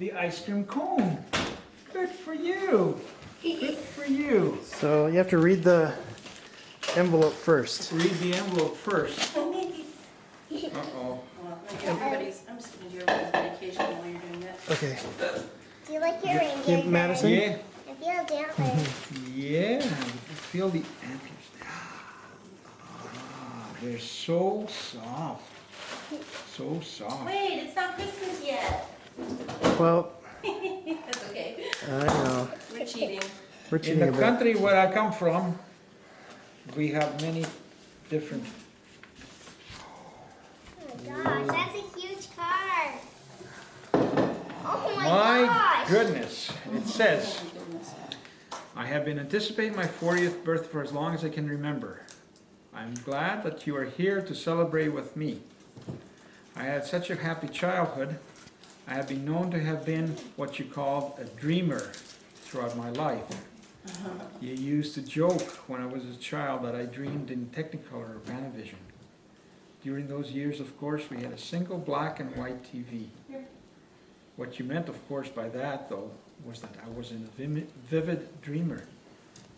the ice cream cone. Good for you. Good for you. So you have to read the envelope first. Read the envelope first. Uh-oh. Well, everybody's, I'm just gonna do everybody's medication while you're doing that. Okay. Do you like your reindeer? Hey, Madison? Yeah. I feel dampers. Yeah. Feel the antlers. Ah, they're so soft. So soft. Wait, it's not Christmas yet. Well, That's okay. I know. We're cheating. We're In cheating the a bit. country where I come from, we have many different. Oh my gosh, that's a huge car. Oh my My gosh. goodness. It says, Oh my goodness. I have been anticipating my 40th birthday for as long as I can remember. I'm glad that you are here to celebrate with me. I had such a happy childhood. I have been known to have been what you called a dreamer throughout my life. You used to joke when I was a child that I dreamed in Technicolor or Panavision. During those years, of course, we had a single black and white TV. What you meant, of course, by that, though, was that I was a vivid dreamer,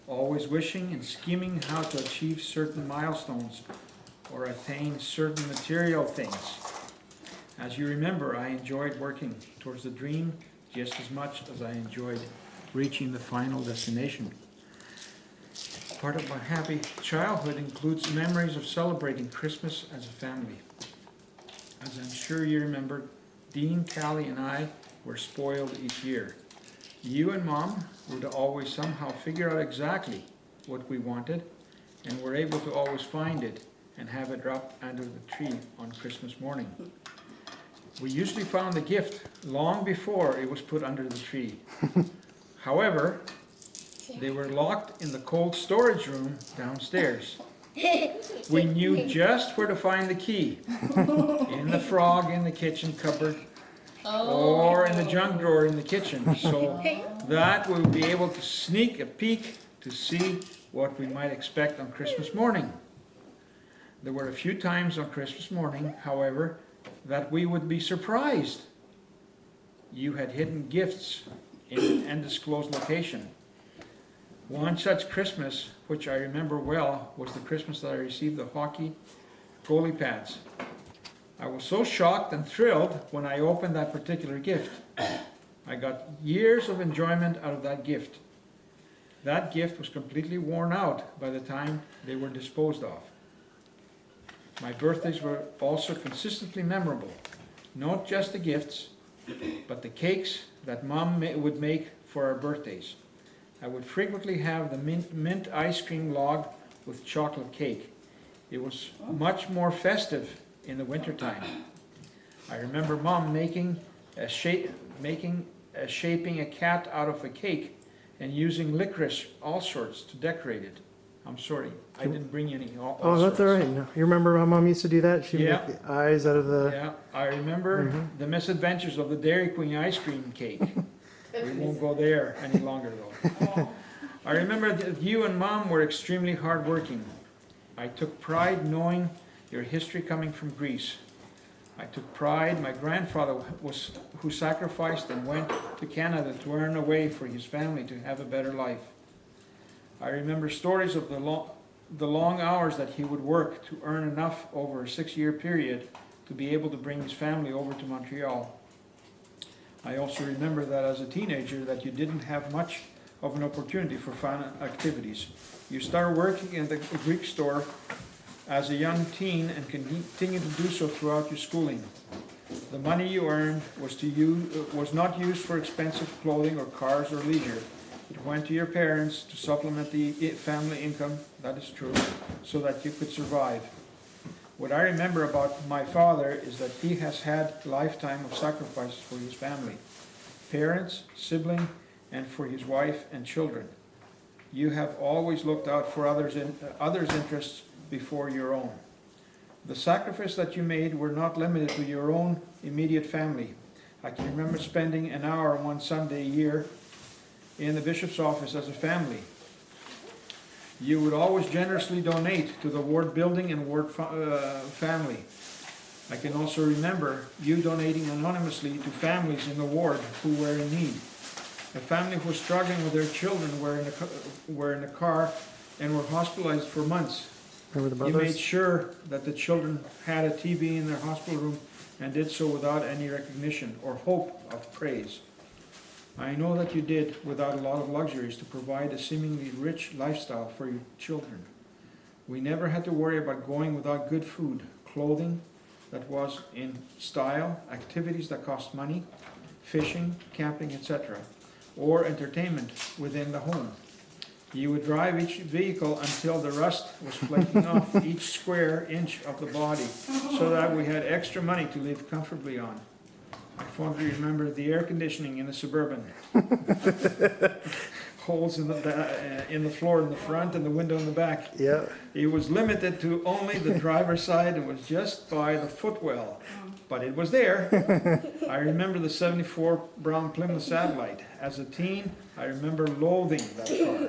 always wishing and scheming how to achieve certain milestones or attain certain material things. As you remember, I enjoyed working towards the dream just as much as I enjoyed reaching the final destination. Part of my happy childhood includes memories of celebrating Christmas as a family. As I'm sure you remember, Dean, Callie, and I were spoiled each year. You and Mom would always somehow figure out exactly what we wanted, and were able to always find it and have it wrapped under the tree on Christmas morning. We usually found the gift long before it was put under the tree. However, they were locked in the cold storage room downstairs. We knew just where to find the key. In the frog in the kitchen cupboard, or in the junk drawer in the kitchen, so that we would be able to sneak a peek to see what we might expect on Christmas morning. There were a few times on Christmas morning, however, that we would be surprised. You had hidden gifts in an undisclosed location. One such Christmas, which I remember well, was the Christmas that I received the hockey goalie pads. I was so shocked and thrilled when I opened that particular gift. I got years of enjoyment out of that gift. That gift was completely worn out by the time they were disposed of. My birthdays were also consistently memorable. Not just the gifts, but the cakes that Mom would make for our birthdays. I would frequently have the mint ice cream log with chocolate cake. It was much more festive in the wintertime. I remember Mom shaping a cat out of a cake and using licorice, all sorts, to decorate it. I'm sorry, I didn't bring any all Oh, that's sorts. all right. No. You remember how Mom used to do that? She'd Yeah. make the eyes out of the... Yeah, I remember the misadventures of the Dairy Queen ice cream cake. We won't go there any longer though. I remember that you and Mom were extremely hardworking. I took pride knowing your history coming from Greece. I took pride my grandfather who sacrificed and went to Canada to earn a way for his family to have a better life. I remember stories of the long hours that he would work to earn enough over a 6-year period to be able to bring his family over to Montreal. I also remember that as a teenager that you didn't have much of an opportunity for fun activities. You started working in the Greek store as a young teen and continued to do so throughout your schooling. The money you earned was not used for expensive clothing or cars or leisure. It went to your parents to supplement the family income, that is true, so that you could survive. What I remember about my father is that he has had a lifetime of sacrifices for his family, parents, sibling, and for his wife and children. You have always looked out for others' interests before your own. The sacrifices that you made were not limited to your own immediate family. I can remember spending an hour one Sunday a year in the bishop's office as a family. You would always generously donate to the ward building and ward family. I can also remember you donating anonymously to families in the ward who were in need. A family who was struggling with their children were in a car and were hospitalized for months. Remember the You brothers? made sure that the children had a TV in their hospital room and did so without any recognition or hope of praise. I know that you did without a lot of luxuries to provide a seemingly rich lifestyle for your children. We never had to worry about going without good food, clothing that was in style, activities that cost money, fishing, camping, etc., or entertainment within the home. You would drive each vehicle until the rust was flaking off each square inch of the body so that we had extra money to live comfortably on. I fondly remember the air conditioning in the Suburban. Holes in the floor in the front and the window in the back. Yeah. It was limited to only the driver's side and was just by the footwell, but it was there. I remember the 74 brown Plymouth Satellite. As a teen, I remember loathing that car.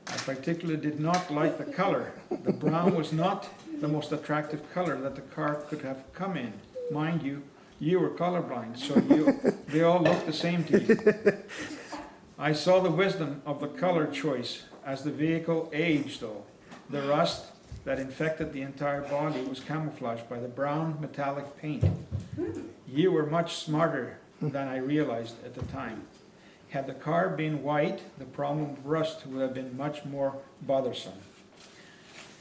I particularly did not like the color. The brown was not the most attractive color that the car could have come in. Mind you, you were colorblind, so they all looked the same to you. I saw the wisdom of the color choice as the vehicle aged, though. The rust that infected the entire body was camouflaged by the brown metallic paint. You were much smarter than I realized at the time. Had the car been white, the problem of rust would have been much more bothersome.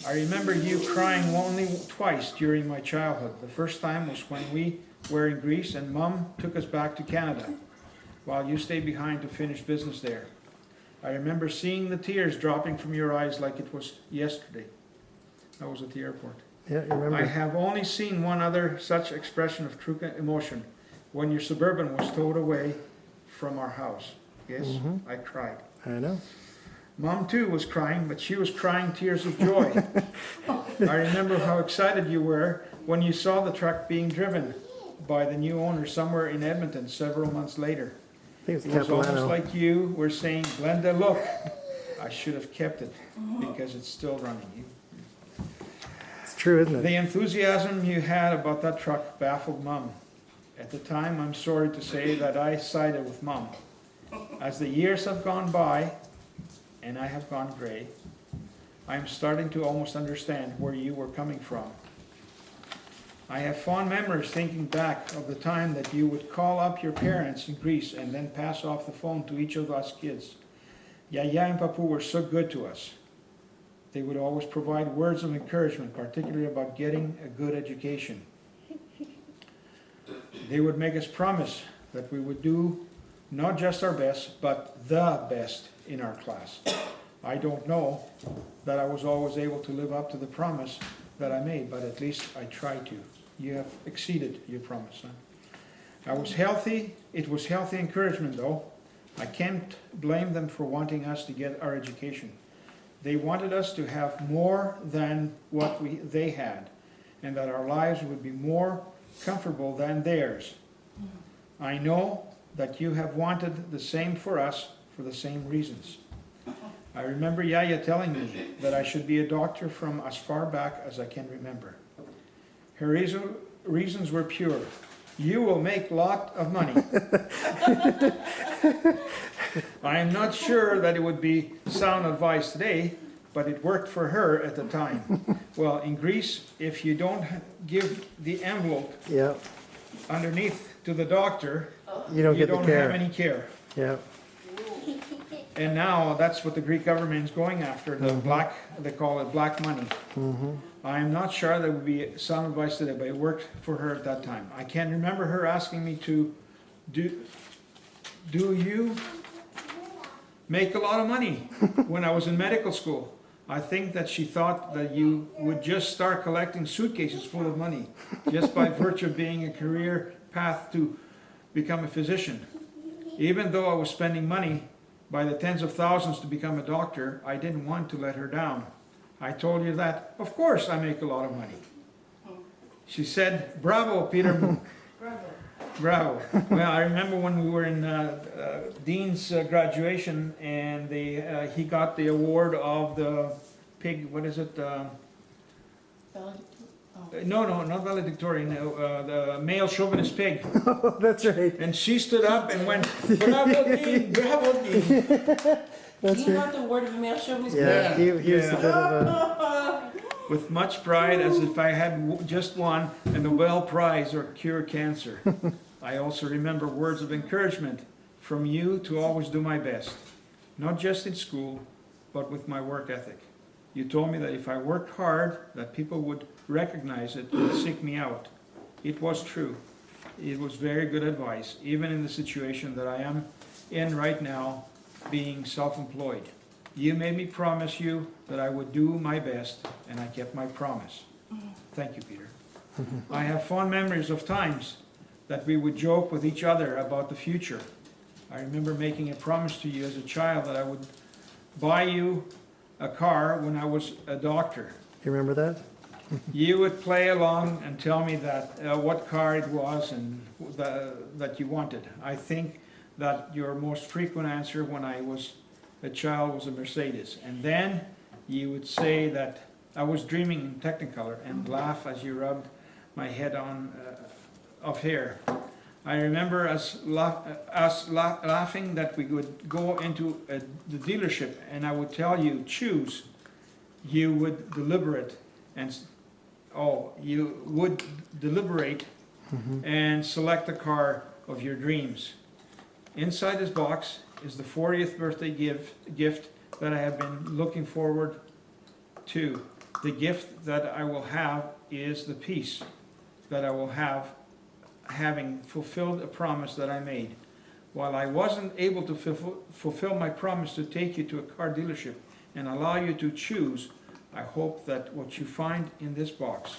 I remember you crying only twice during my childhood. The first time was when we were in Greece and Mum took us back to Canada, while you stayed behind to finish business there. I remember seeing the tears dropping from your eyes like it was yesterday. I was at the airport. Yeah, you remember. I have only seen one other such expression of true emotion, when your Suburban was towed away from our house. Yes, I cried. I know. Mom too was crying, but she was crying tears of joy. I remember how excited you were when you saw the truck being driven by the new owner somewhere in Edmonton several months later. I think it's It was almost Capilano. like you were saying, Glenda, look, I should have kept it because it's still running. It's true, isn't it? The enthusiasm you had about that truck baffled Mom. At the time, I'm sorry to say that I sided with Mom. As the years have gone by, and I have gone gray, I'm starting to almost understand where you were coming from. I have fond memories thinking back of the time that you would call up your parents in Greece and then pass off the phone to each of us kids. Yaya and Papu were so good to us. They would always provide words of encouragement, particularly about getting a good education. They would make us promise that we would do not just our best, but the best in our class. I don't know that I was always able to live up to the promise that I made, but at least I tried to. You have exceeded your promise, son. I was healthy. It was healthy encouragement, though. I can't blame them for wanting us to get our education. They wanted us to have more than what they had, and that our lives would be more comfortable than theirs. I know that you have wanted the same for us for the same reasons. I remember Yaya telling me that I should be a doctor from as far back as I can remember. Her reasons were pure. You will make a lot of money. I am not sure that it would be sound advice today, but it worked for her at the time. Well, in Greece, if you don't give the envelope Yeah. underneath to the doctor, You don't you get the don't care. have any care. Yeah. And now that's what the Greek government is going after, the black, they call it black money. I am not sure that would be sound advice today, but it worked for her at that time. I can remember her asking me to, do you make a lot of money when I was in medical school? I think that she thought that you would just start collecting suitcases full of money just by virtue of being a career path to become a physician. Even though I was spending money by the tens of thousands to become a doctor, I didn't want to let her down. I told you that, of course I make a lot of money. She said, bravo, Peter. Bravo. Bravo. Well, I remember when we were in Dean's graduation and he got the award of the pig, what is it? No, not valedictorian, the male chauvinist pig. Oh, that's right. And she stood up and went, bravo, Dean, bravo, Dean. That's Do you right. want the word of a male chauvinist? Yeah, he was Yeah. a bit of a. With much pride, as if I had just won a Nobel Prize or cure cancer. I also remember words of encouragement from you to always do my best, not just in school, but with my work ethic. You told me that if I worked hard, that people would recognize it and seek me out. It was true. It was very good advice, even in the situation that I am in right now, being self-employed. You made me promise you that I would do my best, and I kept my promise. Thank you, Peter. I have fond memories of times that we would joke with each other about the future. I remember making a promise to you as a child that I would buy you a car when I was a doctor. You remember that? You would play along and tell me that what car it was and that you wanted. I think that your most frequent answer when I was a child was a Mercedes. And then you would say that I was dreaming in Technicolor and laugh as you rubbed my head on of hair. I remember us laughing that we would go into the dealership and I would tell you, choose. You would deliberate and you would deliberate and select the car of your dreams. Inside this box is the 40th birthday gift that I have been looking forward to. The gift that I will have is the peace that I will have having fulfilled a promise that I made. While I wasn't able to fulfill my promise to take you to a car dealership and allow you to choose, I hope that what you find in this box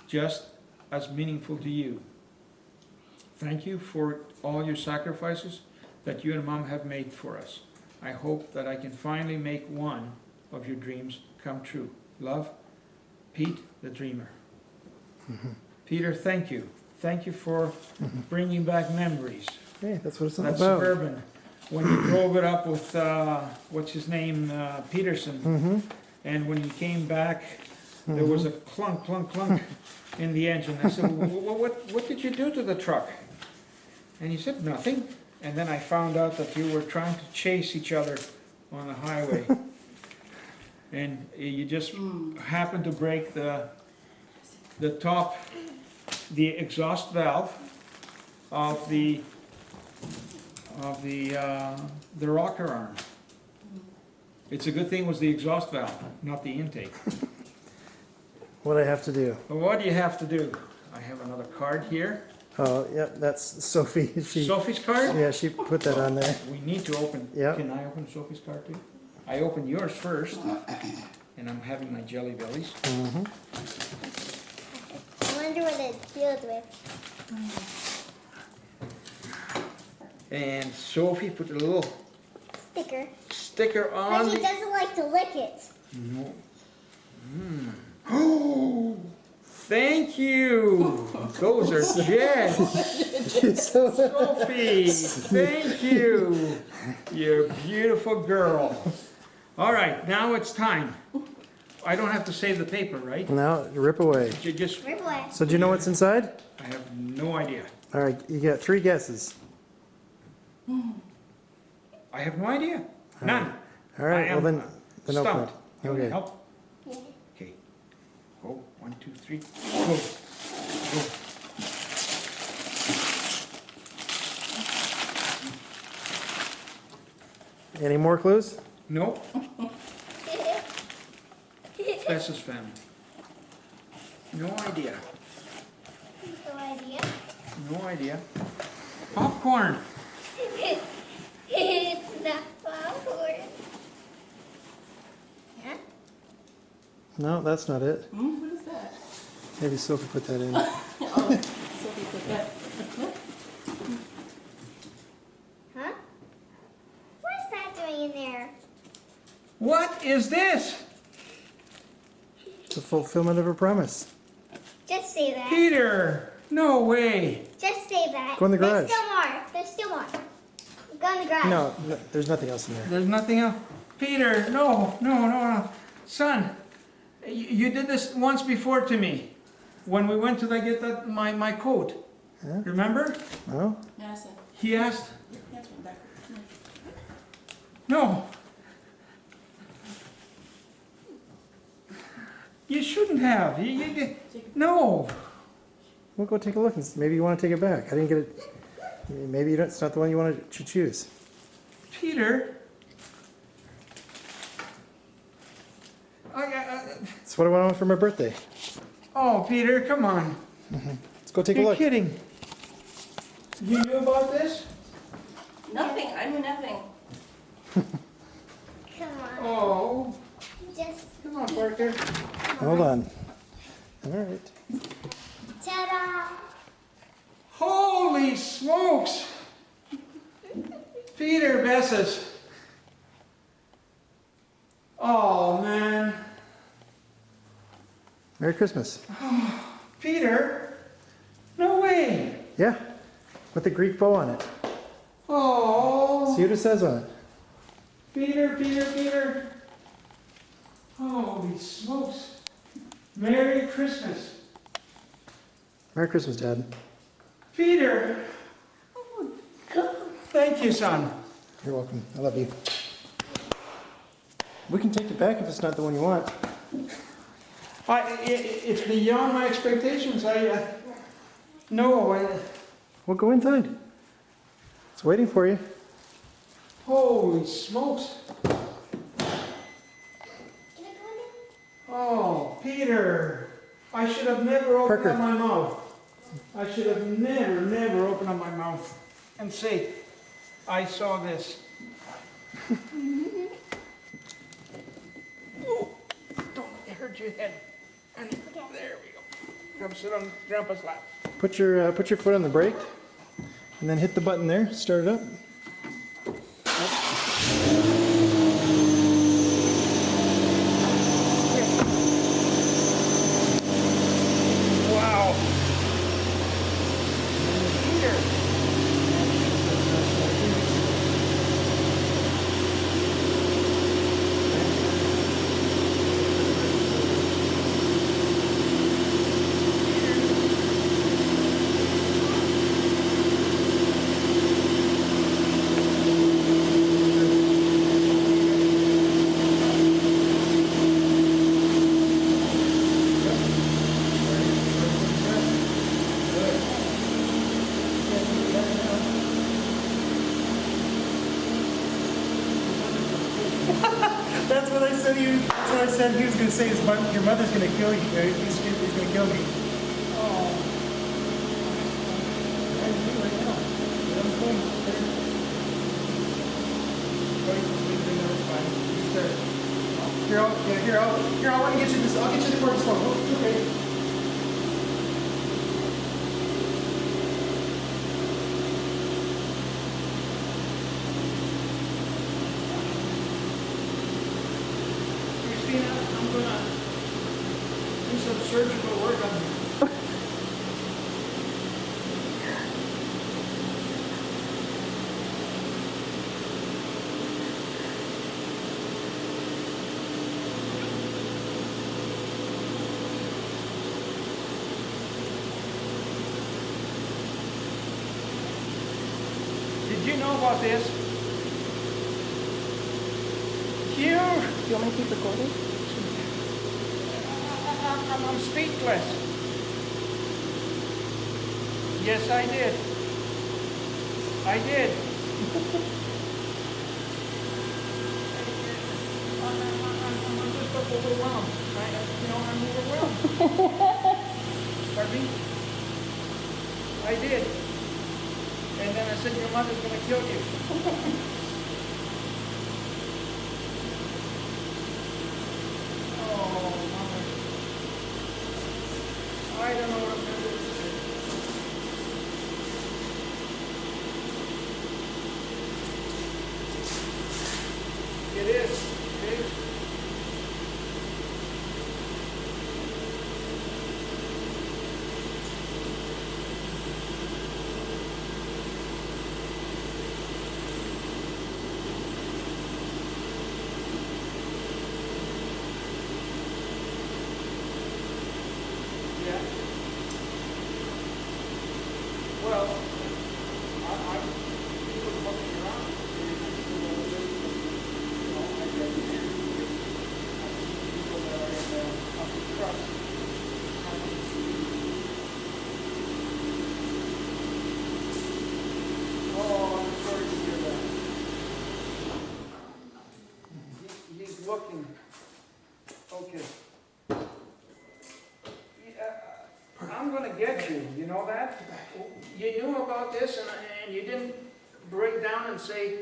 just as meaningful to you. Thank you for all your sacrifices that you and Mom have made for us. I hope that I can finally make one of your dreams come true. Love, Pete the Dreamer. Peter, thank you. Thank you for bringing back memories. Hey, that's what it's all That about. Suburban, when you drove it up with, what's his name, Peterson, and when you came back, there was a clunk, clunk, clunk in the engine. I said, what did you do to the truck? And he said, nothing. And then I found out that you were trying to chase each other on the highway. And you just happened to break the top, the exhaust valve of the rocker arm. It's a good thing it was the exhaust valve, not the intake. What I have to do. But what do you have to do? I have another card here. Oh, yep, that's Sophie. She, Sophie's card? yeah, she put that on there. We need to open, Yeah. can I open Sophie's card too? I opened yours first, and I'm having my Jelly Bellies. Mm-hmm. I wonder what it feels with. And Sophie put a little Sticker. sticker But on she the... doesn't like to lick it. No. Oh, thank you. Those are jets. Sophie, thank you. You're a beautiful girl. All right, now it's time. I don't have to save the paper, right? Now, rip away. You just, Rip away. So do you know what's inside? I have no idea. All right, you got 3 guesses. I have no idea. None. All right, I well am then open it. stumped. You want Okay. help? Yeah. Okay. Go, 1, 2, 3, go. Go. Any more clues? No, that's his family. No idea. No idea. No idea. Popcorn. It's not popcorn. Huh? No, that's not it. What is that? Maybe Sophie put that in. Oh, Sophie put that. Huh? What is that doing in there? What is this? The fulfillment of her promise. Just say that. Peter, no way. Just say that. Go in the There's garage. still more. There's still more. Go in the garage. No, there's nothing else in there. There's nothing else. Peter, no. Son, You did this once before to me, when we went to get my coat. Yeah. Remember? No? Madison, He asked, hands one back. no. You shouldn't have. No. We'll go take a look and maybe you want to take it back. I didn't get it. Maybe you don't, it's not the one you want to choose. Peter. It's what I want for my birthday. Oh, Peter, come on. Let's go take a You're look. kidding. You knew about this? Nothing, I knew nothing. Come on. Oh, Just come on, Parker. Hold on. All right. ta-da! Holy smokes! Peter Besses. Oh, man. Merry Christmas. Peter? No way. Yeah. With the Greek bow on it. Oh. See what it says on it. Peter. Holy smokes. Merry Christmas. Merry Christmas, Dad. Peter. Thank you, son. You're welcome. I love you. We can take it back if it's not the one you want. It's beyond my expectations. No. We'll go inside. It's waiting for you. Holy smokes. Can I go in Oh, Peter. I should have never opened Parker. up my mouth. I should have never opened up my mouth and say, I saw this. Oh, don't hurt your head. And there we go. Come sit on Grandpa's lap. Put your foot on the brake, and then hit the button there. Start it up. Wow. Peter. That's what I said. That's what I said. He was going to say. Your mother's going to kill you. He's going to kill me. Here, I want to get you this. I'll get you the cordless phone. Okay. Christina, I'm gonna do some surgical work on you. Did you know about this? You? Do you want me to keep recording? I'm speechless. Yes, I did. I did. I'm just overwhelmed. I'm overwhelmed. Pardon me? I did. And then I said, your mother's going to kill you. Oh, Mama. I don't know what I'm going to do. It is. It is. about this and you didn't break down and say,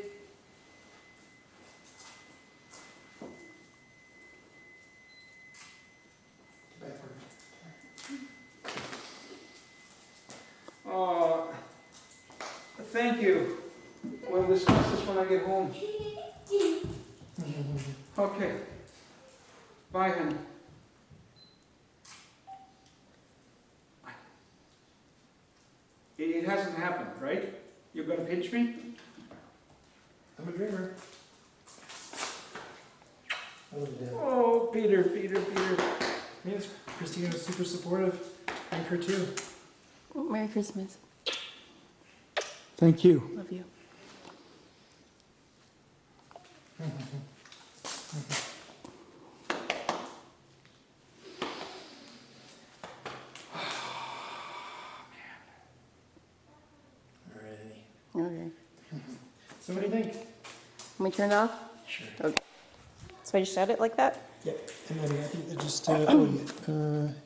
oh, thank you. We'll discuss this when I get home. Okay. Bye, honey. It hasn't happened, right? You're gonna pinch me? I'm a dreamer. I love you, Dad. Oh, Peter. Means Christina was super supportive. Thank her too. Merry Christmas. Thank you. Love you. Alrighty. Okay. So what do you think? Can we turn it off? Sure. Okay. So I just shut it like that? Yep. And then I think that just